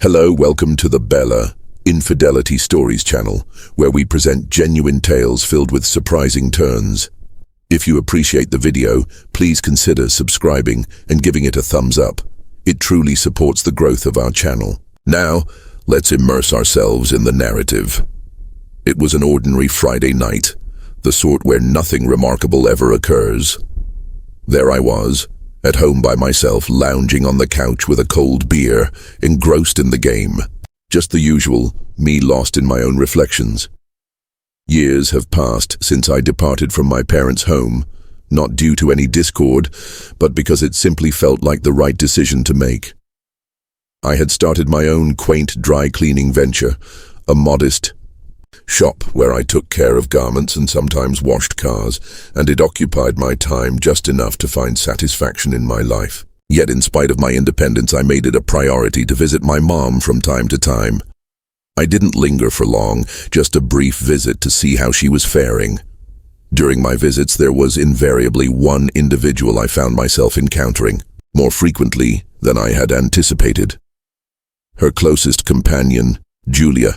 Hello, welcome to the Bella Infidelity Stories channel, where we present genuine tales filled with surprising turns. If you appreciate the video, please consider subscribing and giving it a thumbs up. It truly supports the growth of our channel. Now, let's immerse ourselves in the narrative. It was an ordinary Friday night, the sort where nothing remarkable ever occurs. There I was, at home by myself, lounging on the couch with a cold beer, engrossed in the game. Just the usual, me lost in my own reflections. Years have passed since I departed from my parents' home, not due to any discord, but because it simply felt like the right decision to make. I had started my own quaint dry cleaning venture, a modest shop where I took care of garments and sometimes washed cars, and it occupied my time just enough to find satisfaction in my life. Yet in spite of my independence, I made it a priority to visit my mom from time to time. I didn't linger for long, just a brief visit to see how she was faring. During my visits, there was invariably one individual I found myself encountering, more frequently than I had anticipated. Her closest companion, Julia.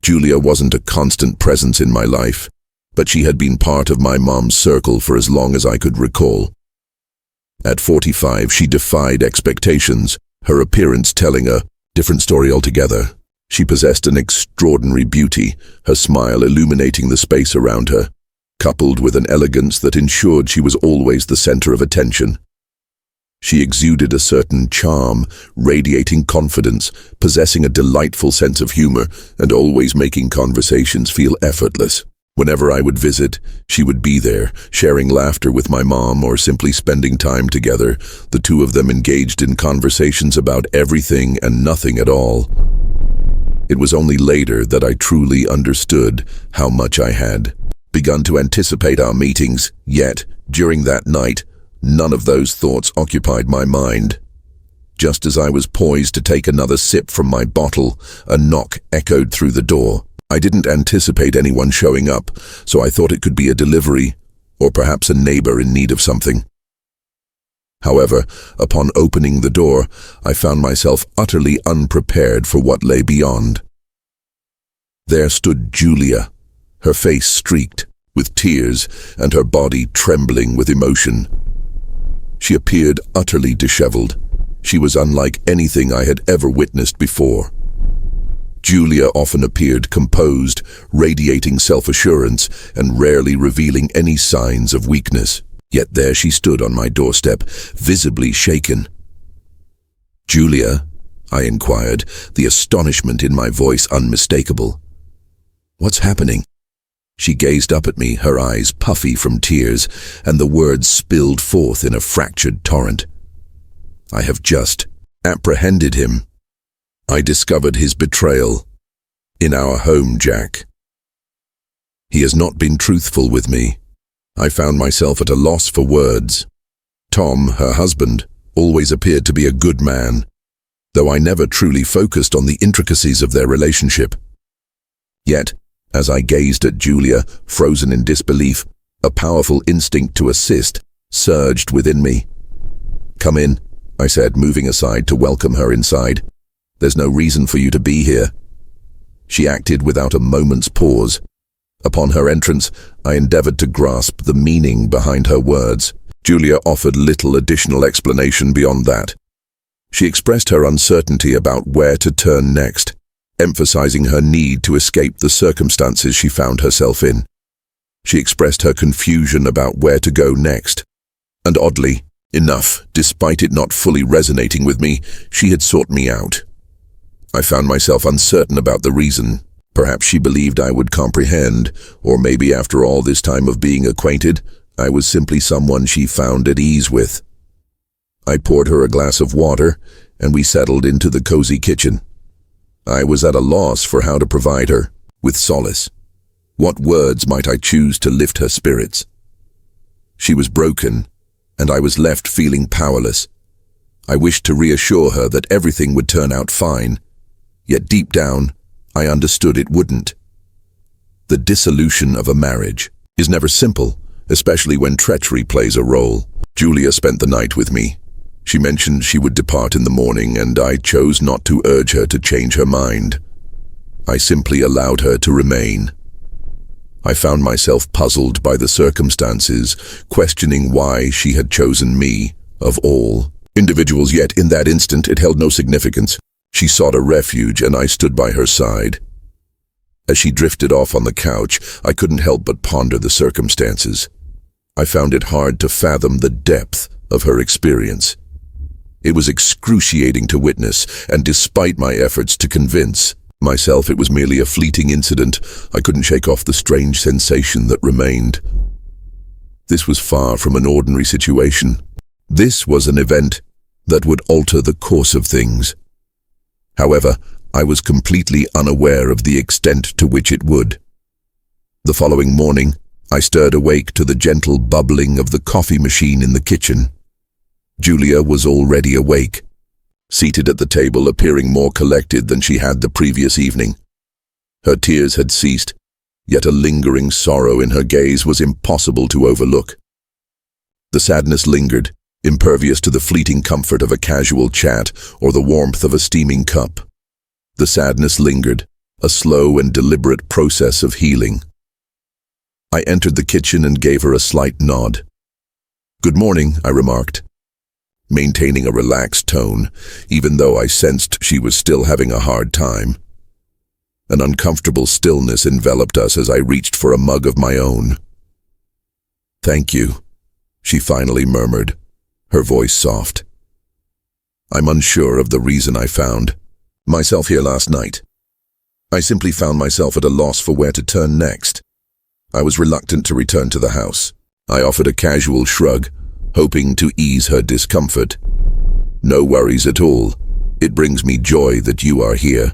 Julia wasn't a constant presence in my life, but she had been part of my mom's circle for as long as I could recall. At 45, she defied expectations, her appearance telling a different story altogether. She possessed an extraordinary beauty, her smile illuminating the space around her, coupled with an elegance that ensured she was always the center of attention. She exuded a certain charm, radiating confidence, possessing a delightful sense of humor, and always making conversations feel effortless. Whenever I would visit, she would be there, sharing laughter with my mom or simply spending time together, the two of them engaged in conversations about everything and nothing at all. It was only later that I truly understood how much I had begun to anticipate our meetings, yet, during that night, none of those thoughts occupied my mind. Just as I was poised to take another sip from my bottle, a knock echoed through the door. I didn't anticipate anyone showing up, so I thought it could be a delivery, or perhaps a neighbor in need of something. However, upon opening the door, I found myself utterly unprepared for what lay beyond. There stood Julia, her face streaked with tears and her body trembling with emotion. She appeared utterly disheveled. She was unlike anything I had ever witnessed before. Julia often appeared composed, radiating self-assurance and rarely revealing any signs of weakness. Yet there she stood on my doorstep, visibly shaken. "Julia?" I inquired, the astonishment in my voice unmistakable. "What's happening?" She gazed up at me, her eyes puffy from tears, and the words spilled forth in a fractured torrent. "I have just apprehended him. I discovered his betrayal in our home, Jack. He has not been truthful with me." I found myself at a loss for words. Tom, her husband, always appeared to be a good man, though I never truly focused on the intricacies of their relationship. Yet, as I gazed at Julia, frozen in disbelief, a powerful instinct to assist surged within me. "Come in," I said, moving aside to welcome her inside. "There's no reason for you to be here." She acted without a moment's pause. Upon her entrance, I endeavored to grasp the meaning behind her words. Julia offered little additional explanation beyond that. She expressed her uncertainty about where to turn next, emphasizing her need to escape the circumstances she found herself in. She expressed her confusion about where to go next. And oddly enough, despite it not fully resonating with me, she had sought me out. I found myself uncertain about the reason. Perhaps she believed I would comprehend, or maybe after all this time of being acquainted, I was simply someone she found at ease with. I poured her a glass of water, and we settled into the cozy kitchen. I was at a loss for how to provide her with solace. What words might I choose to lift her spirits? She was broken, and I was left feeling powerless. I wished to reassure her that everything would turn out fine, yet deep down, I understood it wouldn't. The dissolution of a marriage is never simple, especially when treachery plays a role. Julia spent the night with me. She mentioned she would depart in the morning, and I chose not to urge her to change her mind. I simply allowed her to remain. I found myself puzzled by the circumstances, questioning why she had chosen me, of all individuals, yet in that instant it held no significance. She sought a refuge, and I stood by her side. As she drifted off on the couch, I couldn't help but ponder the circumstances. I found it hard to fathom the depth of her experience. It was excruciating to witness, and despite my efforts to convince myself it was merely a fleeting incident, I couldn't shake off the strange sensation that remained. This was far from an ordinary situation. This was an event that would alter the course of things. However, I was completely unaware of the extent to which it would. The following morning, I stirred awake to the gentle bubbling of the coffee machine in the kitchen. Julia was already awake, seated at the table, appearing more collected than she had the previous evening. Her tears had ceased, yet a lingering sorrow in her gaze was impossible to overlook. The sadness lingered, impervious to the fleeting comfort of a casual chat or the warmth of a steaming cup. The sadness lingered, a slow and deliberate process of healing. I entered the kitchen and gave her a slight nod. "Good morning," I remarked, maintaining a relaxed tone, even though I sensed she was still having a hard time. An uncomfortable stillness enveloped us as I reached for a mug of my own. "Thank you," she finally murmured, her voice soft. I'm unsure of the reason I found myself here last night. I simply found myself at a loss for where to turn next. I was reluctant to return to the house. I offered a casual shrug, hoping to ease her discomfort. "No worries at all. It brings me joy that you are here."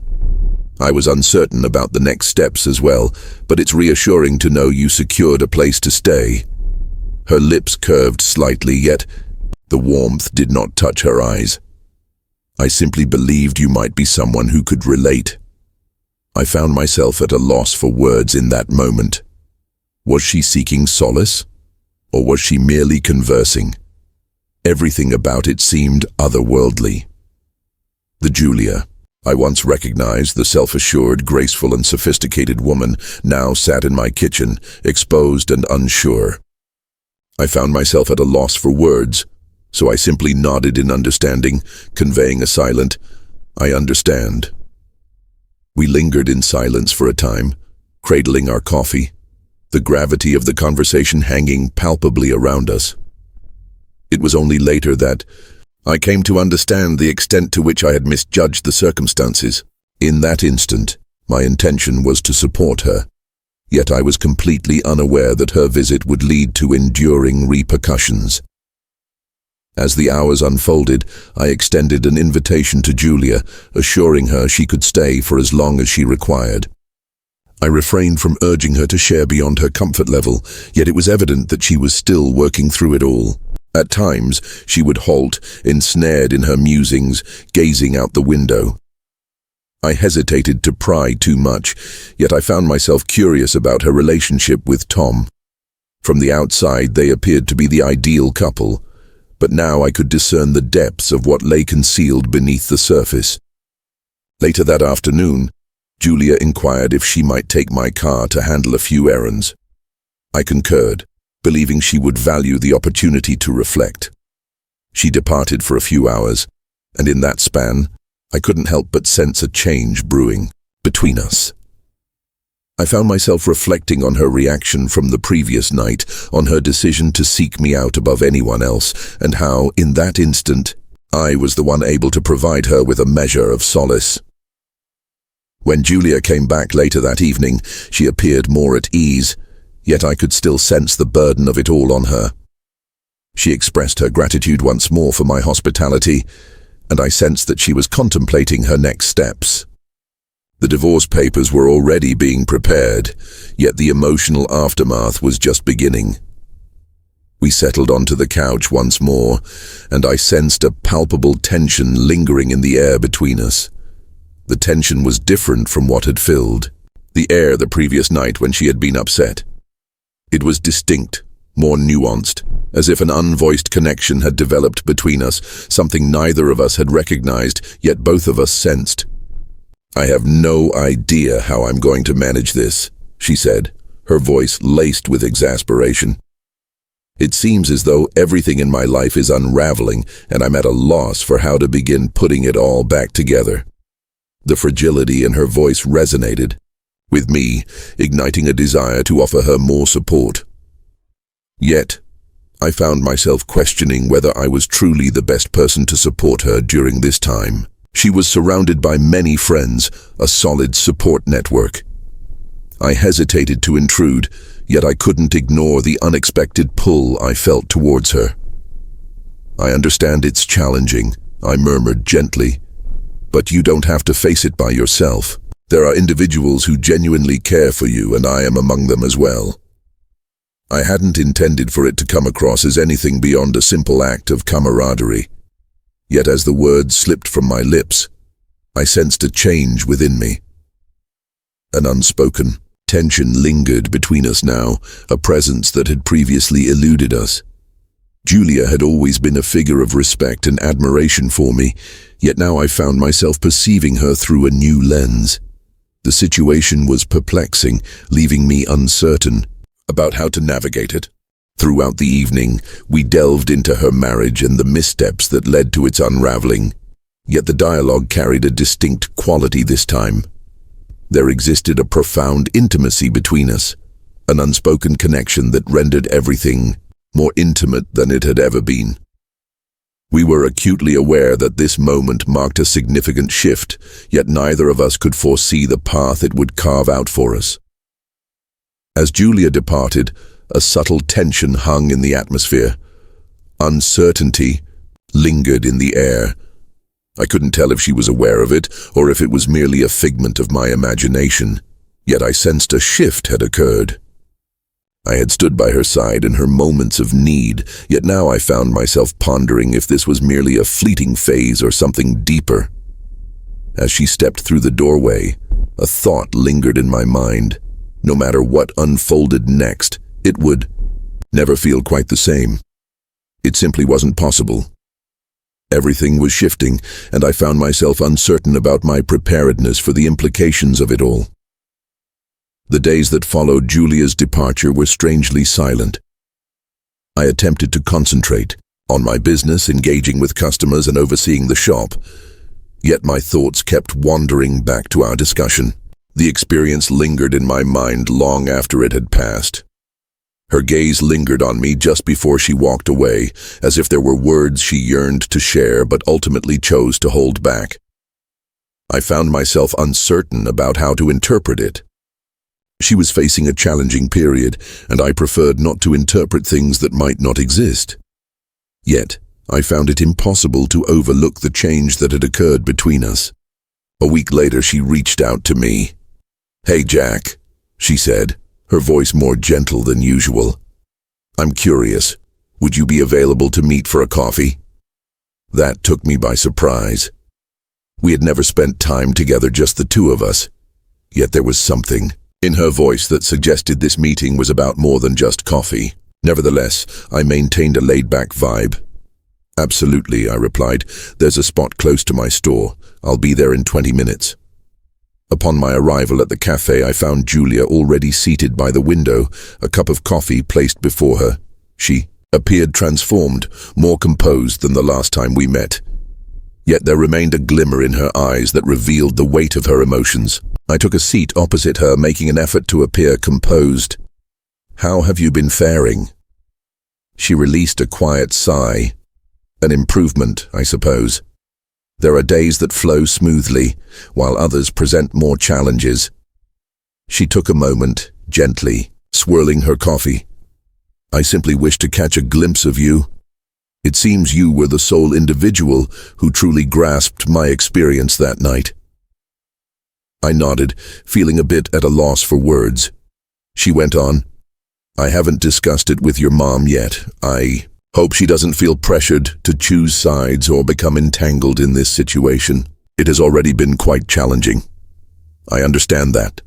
I was uncertain about the next steps as well, but it's reassuring to know you secured a place to stay. Her lips curved slightly, yet the warmth did not touch her eyes. "I simply believed you might be someone who could relate." I found myself at a loss for words in that moment. Was she seeking solace? Or was she merely conversing? Everything about it seemed otherworldly. The Julia I once recognized, the self-assured, graceful and sophisticated woman, now sat in my kitchen, exposed and unsure. I found myself at a loss for words, so I simply nodded in understanding, conveying a silent, "I understand." We lingered in silence for a time, cradling our coffee, the gravity of the conversation hanging palpably around us. It was only later that I came to understand the extent to which I had misjudged the circumstances. In that instant, my intention was to support her, yet I was completely unaware that her visit would lead to enduring repercussions. As the hours unfolded, I extended an invitation to Julia, assuring her she could stay for as long as she required. I refrained from urging her to share beyond her comfort level, yet it was evident that she was still working through it all. At times, she would halt, ensnared in her musings, gazing out the window. I hesitated to pry too much, yet I found myself curious about her relationship with Tom. From the outside, they appeared to be the ideal couple, but now I could discern the depths of what lay concealed beneath the surface. Later that afternoon, Julia inquired if she might take my car to handle a few errands. I concurred, believing she would value the opportunity to reflect. She departed for a few hours, and in that span, I couldn't help but sense a change brewing between us. I found myself reflecting on her reaction from the previous night, on her decision to seek me out above anyone else, and how, in that instant, I was the one able to provide her with a measure of solace. When Julia came back later that evening, she appeared more at ease, yet I could still sense the burden of it all on her. She expressed her gratitude once more for my hospitality, and I sensed that she was contemplating her next steps. The divorce papers were already being prepared, yet the emotional aftermath was just beginning. We settled onto the couch once more, and I sensed a palpable tension lingering in the air between us. The tension was different from what had filled the air the previous night when she had been upset. It was distinct, more nuanced, as if an unvoiced connection had developed between us, something neither of us had recognized, yet both of us sensed. "I have no idea how I'm going to manage this," she said, her voice laced with exasperation. "It seems as though everything in my life is unraveling, and I'm at a loss for how to begin putting it all back together." The fragility in her voice resonated with me, igniting a desire to offer her more support. Yet, I found myself questioning whether I was truly the best person to support her during this time. She was surrounded by many friends, a solid support network. I hesitated to intrude, yet I couldn't ignore the unexpected pull I felt towards her. "I understand it's challenging," I murmured gently, "but you don't have to face it by yourself. There are individuals who genuinely care for you, and I am among them as well." I hadn't intended for it to come across as anything beyond a simple act of camaraderie. Yet as the words slipped from my lips, I sensed a change within me. An unspoken tension lingered between us now, a presence that had previously eluded us. Julia had always been a figure of respect and admiration for me, yet now I found myself perceiving her through a new lens. The situation was perplexing, leaving me uncertain about how to navigate it. Throughout the evening, we delved into her marriage and the missteps that led to its unraveling. Yet the dialogue carried a distinct quality this time. There existed a profound intimacy between us, an unspoken connection that rendered everything more intimate than it had ever been. We were acutely aware that this moment marked a significant shift, yet neither of us could foresee the path it would carve out for us. As Julia departed, a subtle tension hung in the atmosphere. Uncertainty lingered in the air. I couldn't tell if she was aware of it, or if it was merely a figment of my imagination. Yet I sensed a shift had occurred. I had stood by her side in her moments of need, yet now I found myself pondering if this was merely a fleeting phase or something deeper. As she stepped through the doorway, a thought lingered in my mind. No matter what unfolded next, it would never feel quite the same. It simply wasn't possible. Everything was shifting, and I found myself uncertain about my preparedness for the implications of it all. The days that followed Julia's departure were strangely silent. I attempted to concentrate on my business, engaging with customers and overseeing the shop. Yet my thoughts kept wandering back to our discussion. The experience lingered in my mind long after it had passed. Her gaze lingered on me just before she walked away, as if there were words she yearned to share but ultimately chose to hold back. I found myself uncertain about how to interpret it. She was facing a challenging period, and I preferred not to interpret things that might not exist. Yet, I found it impossible to overlook the change that had occurred between us. A week later, she reached out to me. "Hey, Jack," she said, her voice more gentle than usual. "I'm curious. Would you be available to meet for a coffee?" That took me by surprise. We had never spent time together, just the two of us. Yet there was something in her voice that suggested this meeting was about more than just coffee. Nevertheless, I maintained a laid-back vibe. "Absolutely," I replied. "There's a spot close to my store. I'll be there in 20 minutes. Upon my arrival at the cafe, I found Julia already seated by the window, a cup of coffee placed before her. She appeared transformed, more composed than the last time we met. Yet there remained a glimmer in her eyes that revealed the weight of her emotions. I took a seat opposite her, making an effort to appear composed. "How have you been faring?" She released a quiet sigh. "An improvement, I suppose. There are days that flow smoothly, while others present more challenges." She took a moment, gently, swirling her coffee. "I simply wish to catch a glimpse of you. It seems you were the sole individual who truly grasped my experience that night." I nodded, feeling a bit at a loss for words. She went on, "I haven't discussed it with your mom yet. I hope she doesn't feel pressured to choose sides or become entangled in this situation. It has already been quite challenging." "I understand that,"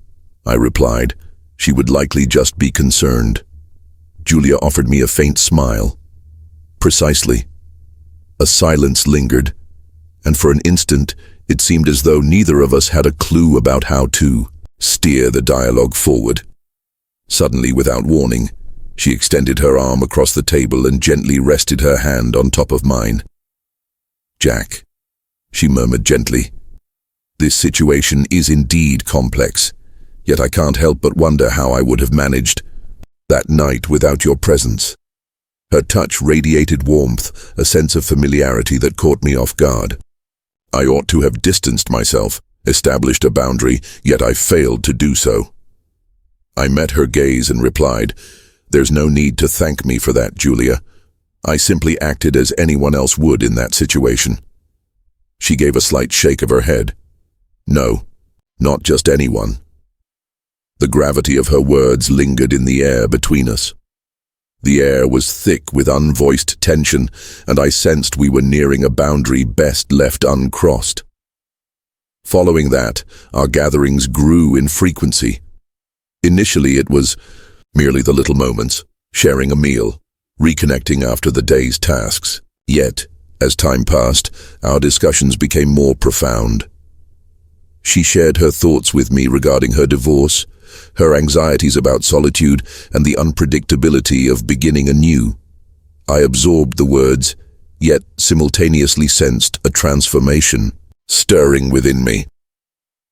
I replied. "She would likely just be concerned." Julia offered me a faint smile. Precisely. A silence lingered, and for an instant it seemed as though neither of us had a clue about how to steer the dialogue forward. Suddenly, without warning, she extended her arm across the table and gently rested her hand on top of mine. "Jack," she murmured gently, "this situation is indeed complex, yet I can't help but wonder how I would have managed that night without your presence." Her touch radiated warmth, a sense of familiarity that caught me off guard. I ought to have distanced myself, established a boundary, yet I failed to do so. I met her gaze and replied, "There's no need to thank me for that, Julia. I simply acted as anyone else would in that situation." She gave a slight shake of her head. "No, not just anyone." The gravity of her words lingered in the air between us. The air was thick with unvoiced tension, and I sensed we were nearing a boundary best left uncrossed. Following that, our gatherings grew in frequency. Initially it was merely the little moments, sharing a meal, reconnecting after the day's tasks. Yet, as time passed, our discussions became more profound. She shared her thoughts with me regarding her divorce, her anxieties about solitude, and the unpredictability of beginning anew. I absorbed the words, yet simultaneously sensed a transformation stirring within me.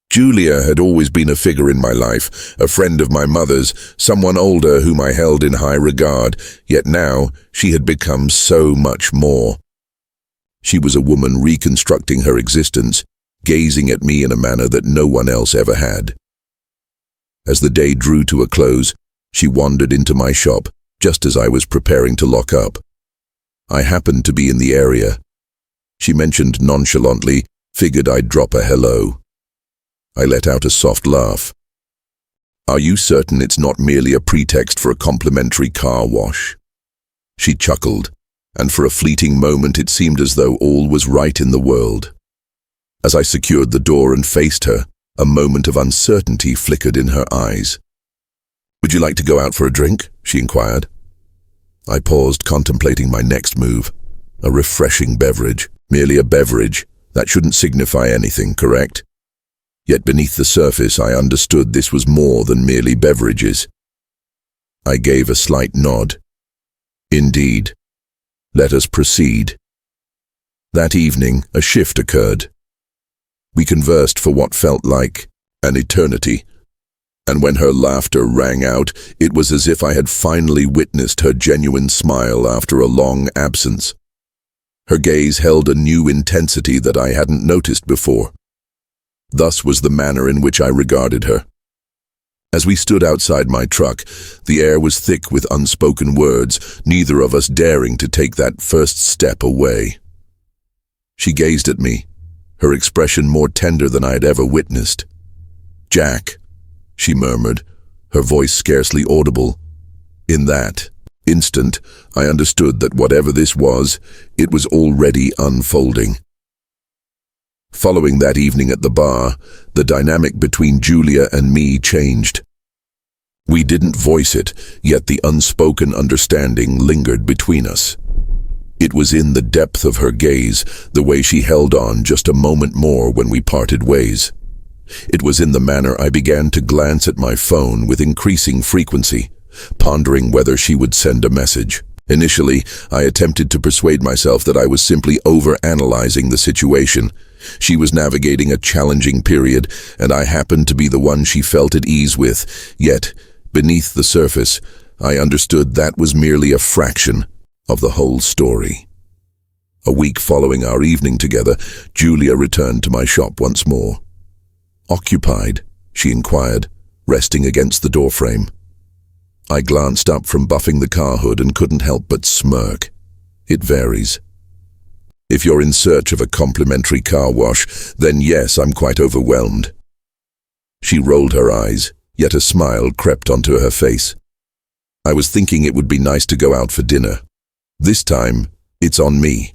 Julia had always been a figure in my life, a friend of my mother's, someone older whom I held in high regard, yet now she had become so much more. She was a woman reconstructing her existence, gazing at me in a manner that no one else ever had. As the day drew to a close, she wandered into my shop, just as I was preparing to lock up. I happened to be in the area. She mentioned nonchalantly, figured I'd drop a hello. I let out a soft laugh. "Are you certain it's not merely a pretext for a complimentary car wash?" She chuckled, and for a fleeting moment it seemed as though all was right in the world. As I secured the door and faced her, a moment of uncertainty flickered in her eyes. "Would you like to go out for a drink?" she inquired. I paused, contemplating my next move. A refreshing beverage. Merely a beverage. That shouldn't signify anything, correct? Yet beneath the surface I understood this was more than merely beverages. I gave a slight nod. "Indeed. Let us proceed." That evening, a shift occurred. We conversed for what felt like an eternity, and when her laughter rang out, it was as if I had finally witnessed her genuine smile after a long absence. Her gaze held a new intensity that I hadn't noticed before. Thus was the manner in which I regarded her. As we stood outside my truck, the air was thick with unspoken words, neither of us daring to take that first step away. She gazed at me, her expression more tender than I had ever witnessed. "Jack," she murmured, her voice scarcely audible. In that instant, I understood that whatever this was, it was already unfolding. Following that evening at the bar, the dynamic between Julia and me changed. We didn't voice it, yet the unspoken understanding lingered between us. It was in the depth of her gaze, the way she held on just a moment more when we parted ways. It was in the manner I began to glance at my phone with increasing frequency, pondering whether she would send a message. Initially, I attempted to persuade myself that I was simply overanalyzing the situation. She was navigating a challenging period, and I happened to be the one she felt at ease with. Yet, beneath the surface, I understood that was merely a fraction of the whole story. A week following our evening together, Julia returned to my shop once more. "Occupied?" she inquired, resting against the doorframe. I glanced up from buffing the car hood and couldn't help but smirk. "It varies. If you're in search of a complimentary car wash, then yes, I'm quite overwhelmed." She rolled her eyes, yet a smile crept onto her face. "I was thinking it would be nice to go out for dinner. This time, it's on me."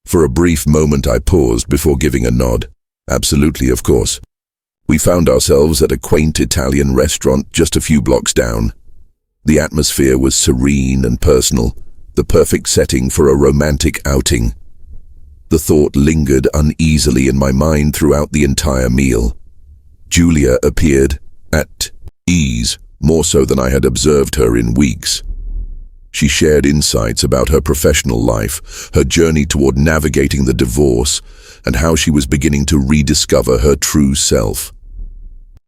For a brief moment I paused before giving a nod. "Absolutely, of course." We found ourselves at a quaint Italian restaurant just a few blocks down. The atmosphere was serene and personal, the perfect setting for a romantic outing. The thought lingered uneasily in my mind throughout the entire meal. Julia appeared at ease, more so than I had observed her in weeks. She shared insights about her professional life, her journey toward navigating the divorce, and how she was beginning to rediscover her true self.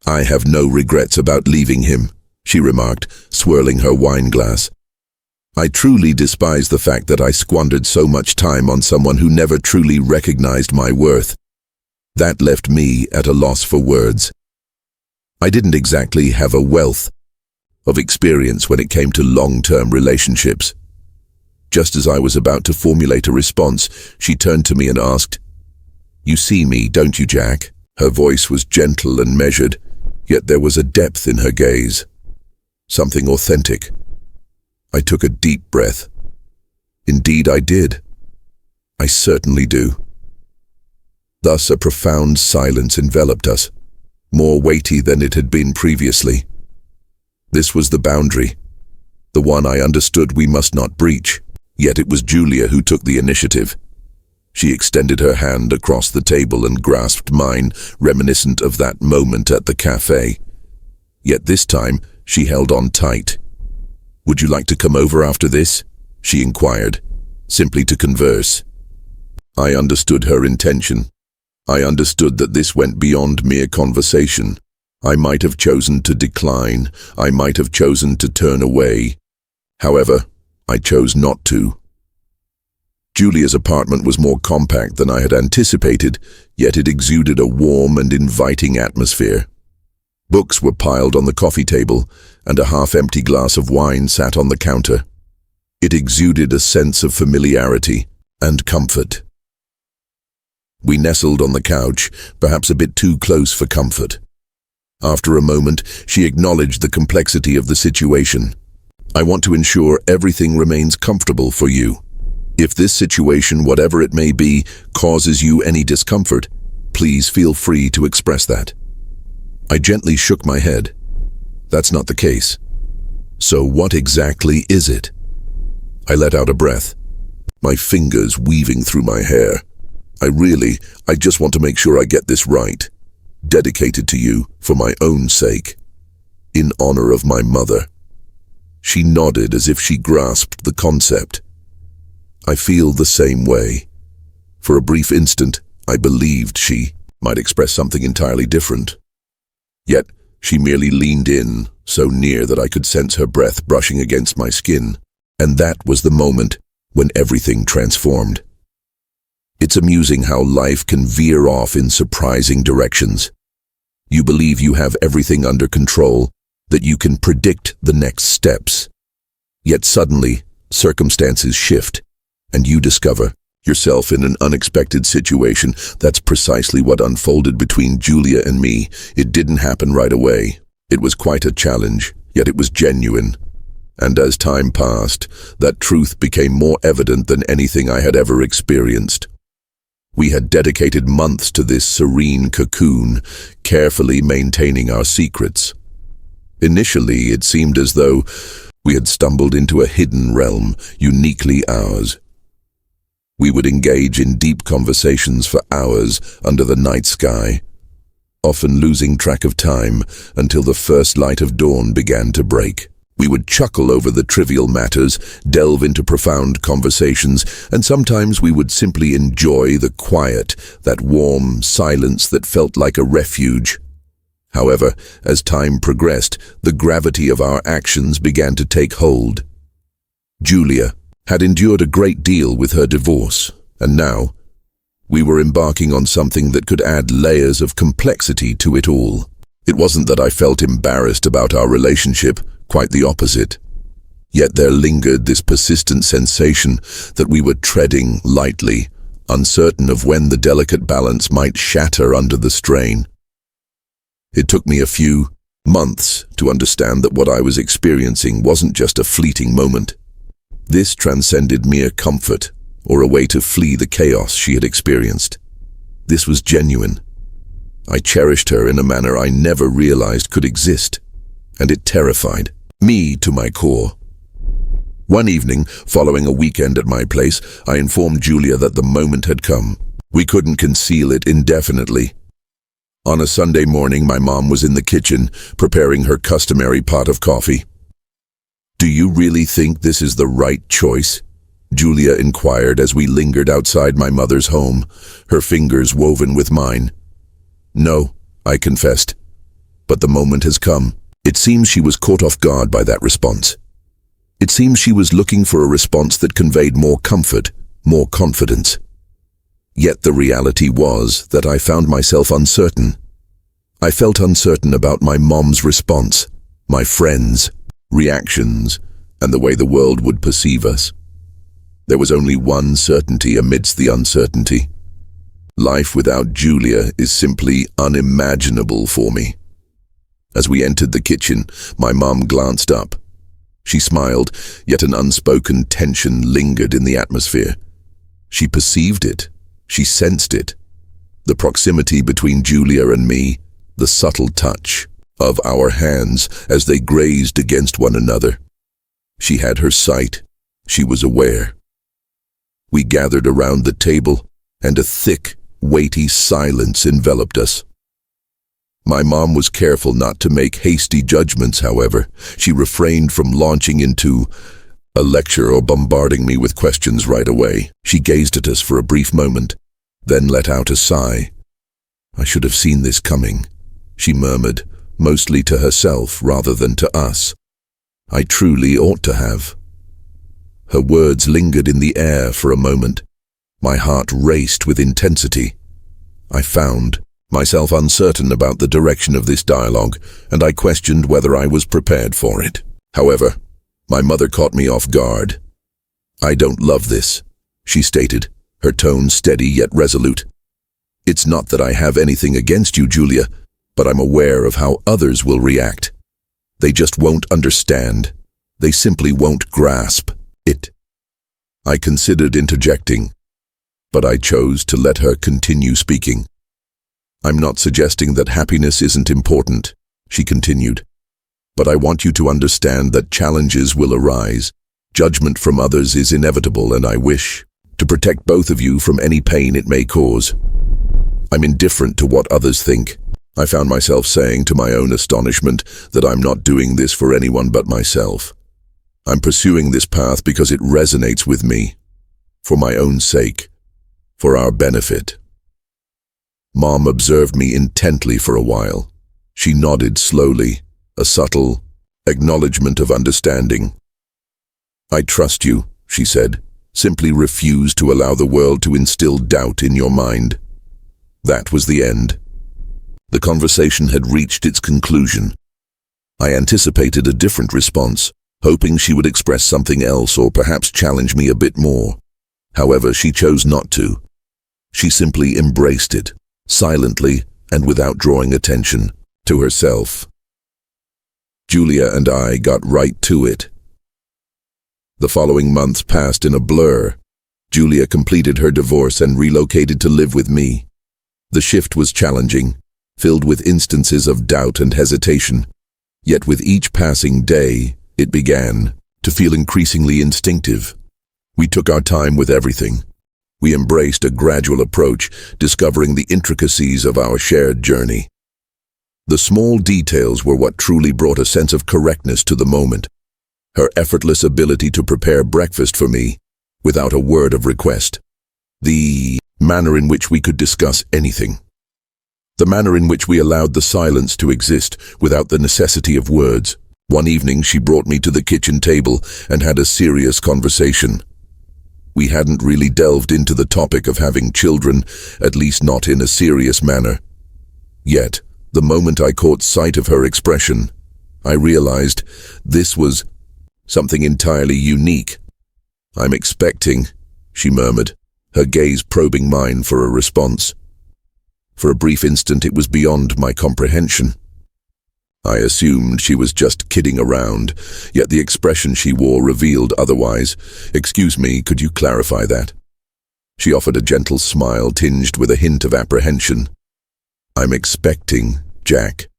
"I have no regrets about leaving him," she remarked, swirling her wine glass. "I truly despise the fact that I squandered so much time on someone who never truly recognized my worth. That left me at a loss for words. I didn't exactly have a wealth of experience when it came to long-term relationships." Just as I was about to formulate a response, she turned to me and asked, "You see me, don't you, Jack?" Her voice was gentle and measured, yet there was a depth in her gaze. Something authentic. I took a deep breath. Indeed I did. I certainly do. Thus a profound silence enveloped us, more weighty than it had been previously. This was the boundary, the one I understood we must not breach, yet it was Julia who took the initiative. She extended her hand across the table and grasped mine, reminiscent of that moment at the cafe. Yet this time, she held on tight. "Would you like to come over after this?" she inquired, simply to converse. I understood her intention. I understood that this went beyond mere conversation. I might have chosen to decline. I might have chosen to turn away. However, I chose not to. Julia's apartment was more compact than I had anticipated, yet it exuded a warm and inviting atmosphere. Books were piled on the coffee table, and a half-empty glass of wine sat on the counter. It exuded a sense of familiarity and comfort. We nestled on the couch, perhaps a bit too close for comfort. After a moment, she acknowledged the complexity of the situation. "I want to ensure everything remains comfortable for you. If this situation, whatever it may be, causes you any discomfort, please feel free to express that." I gently shook my head. "That's not the case." "So what exactly is it?" I let out a breath, my fingers weaving through my hair. I just want to make sure I get this right. Dedicated to you for my own sake, in honor of my mother." She nodded as if she grasped the concept. "I feel the same way." For a brief instant, I believed she might express something entirely different. Yet, she merely leaned in, so near that I could sense her breath brushing against my skin. And that was the moment when everything transformed. It's amusing how life can veer off in surprising directions. You believe you have everything under control, that you can predict the next steps. Yet suddenly, circumstances shift, and you discover yourself in an unexpected situation. That's precisely what unfolded between Julia and me. It didn't happen right away. It was quite a challenge, yet it was genuine. And as time passed, that truth became more evident than anything I had ever experienced. We had dedicated months to this serene cocoon, carefully maintaining our secrets. Initially, it seemed as though we had stumbled into a hidden realm, uniquely ours. We would engage in deep conversations for hours under the night sky, often losing track of time until the first light of dawn began to break. We would chuckle over the trivial matters, delve into profound conversations, and sometimes we would simply enjoy the quiet, that warm silence that felt like a refuge. However, as time progressed, the gravity of our actions began to take hold. Julia had endured a great deal with her divorce, and now we were embarking on something that could add layers of complexity to it all. It wasn't that I felt embarrassed about our relationship, quite the opposite. Yet there lingered this persistent sensation that we were treading lightly, uncertain of when the delicate balance might shatter under the strain. It took me a few months to understand that what I was experiencing wasn't just a fleeting moment. This transcended mere comfort or a way to flee the chaos she had experienced. This was genuine. I cherished her in a manner I never realized could exist, and it terrified me to my core. One evening, following a weekend at my place, I informed Julia that the moment had come. We couldn't conceal it indefinitely. On a Sunday morning, my mom was in the kitchen, preparing her customary pot of coffee. "Do you really think this is the right choice?" Julia inquired as we lingered outside my mother's home, her fingers woven with mine. "No," I confessed. "But the moment has come." It seems she was caught off guard by that response. It seems she was looking for a response that conveyed more comfort, more confidence. Yet the reality was that I found myself uncertain. I felt uncertain about my mom's response, my friends' reactions, and the way the world would perceive us. There was only one certainty amidst the uncertainty. Life without Julia is simply unimaginable for me. As we entered the kitchen, my mom glanced up. She smiled, yet an unspoken tension lingered in the atmosphere. She perceived it. She sensed it. The proximity between Julia and me, the subtle touch of our hands as they grazed against one another. She had her sight. She was aware. We gathered around the table, and a thick, weighty silence enveloped us. My mom was careful not to make hasty judgments, however. She refrained from launching into a lecture or bombarding me with questions right away. She gazed at us for a brief moment, then let out a sigh. "I should have seen this coming," she murmured, mostly to herself rather than to us. "I truly ought to have." Her words lingered in the air for a moment. My heart raced with intensity. I found myself uncertain about the direction of this dialogue, and I questioned whether I was prepared for it. However, my mother caught me off guard. "I don't love this," she stated, her tone steady yet resolute. "It's not that I have anything against you, Julia, but I'm aware of how others will react. They just won't understand. They simply won't grasp it." I considered interjecting, but I chose to let her continue speaking. "I'm not suggesting that happiness isn't important," she continued, "but I want you to understand that challenges will arise. Judgment from others is inevitable, and I wish to protect both of you from any pain it may cause. I'm indifferent to what others think." I found myself saying to my own astonishment that I'm not doing this for anyone but myself. I'm pursuing this path because it resonates with me, for my own sake, for our benefit. Mom observed me intently for a while. She nodded slowly, a subtle acknowledgement of understanding. "I trust you," she said. "Simply refuse to allow the world to instill doubt in your mind." That was the end. The conversation had reached its conclusion. I anticipated a different response, hoping she would express something else or perhaps challenge me a bit more. However, she chose not to. She simply embraced it, silently and without drawing attention to herself. Julia and I got right to it. The following months passed in a blur. Julia completed her divorce and relocated to live with me. The shift was challenging, filled with instances of doubt and hesitation. Yet with each passing day, it began to feel increasingly instinctive. We took our time with everything. We embraced a gradual approach, discovering the intricacies of our shared journey. The small details were what truly brought a sense of correctness to the moment. Her effortless ability to prepare breakfast for me, without a word of request. The manner in which we could discuss anything. The manner in which we allowed the silence to exist without the necessity of words. One evening she brought me to the kitchen table and had a serious conversation. We hadn't really delved into the topic of having children, at least not in a serious manner. Yet, the moment I caught sight of her expression, I realized this was something entirely unique. "I'm expecting," she murmured, her gaze probing mine for a response. For a brief instant it was beyond my comprehension. I assumed she was just kidding around, yet the expression she wore revealed otherwise. "Excuse me, could you clarify that?" She offered a gentle smile tinged with a hint of apprehension. "I'm expecting, Jack."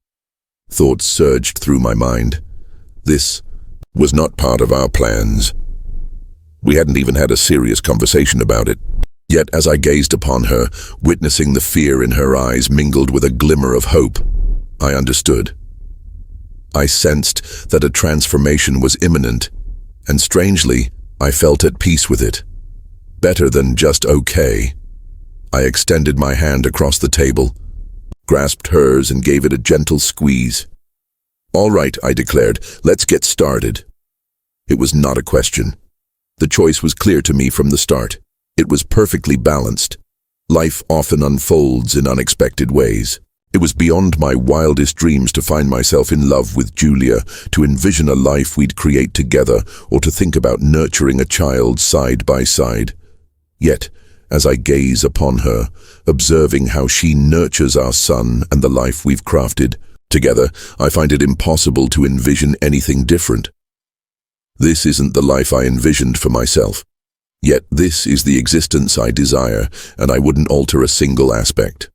Thoughts surged through my mind. This was not part of our plans. We hadn't even had a serious conversation about it. Yet as I gazed upon her, witnessing the fear in her eyes mingled with a glimmer of hope, I understood. I sensed that a transformation was imminent, and strangely, I felt at peace with it. Better than just okay. I extended my hand across the table, grasped hers and gave it a gentle squeeze. "All right," I declared, "let's get started." It was not a question. The choice was clear to me from the start. It was perfectly balanced. Life often unfolds in unexpected ways. It was beyond my wildest dreams to find myself in love with Julia, to envision a life we'd create together, or to think about nurturing a child side by side. Yet, as I gaze upon her, observing how she nurtures our son and the life we've crafted together, I find it impossible to envision anything different. This isn't the life I envisioned for myself. Yet this is the existence I desire, and I wouldn't alter a single aspect.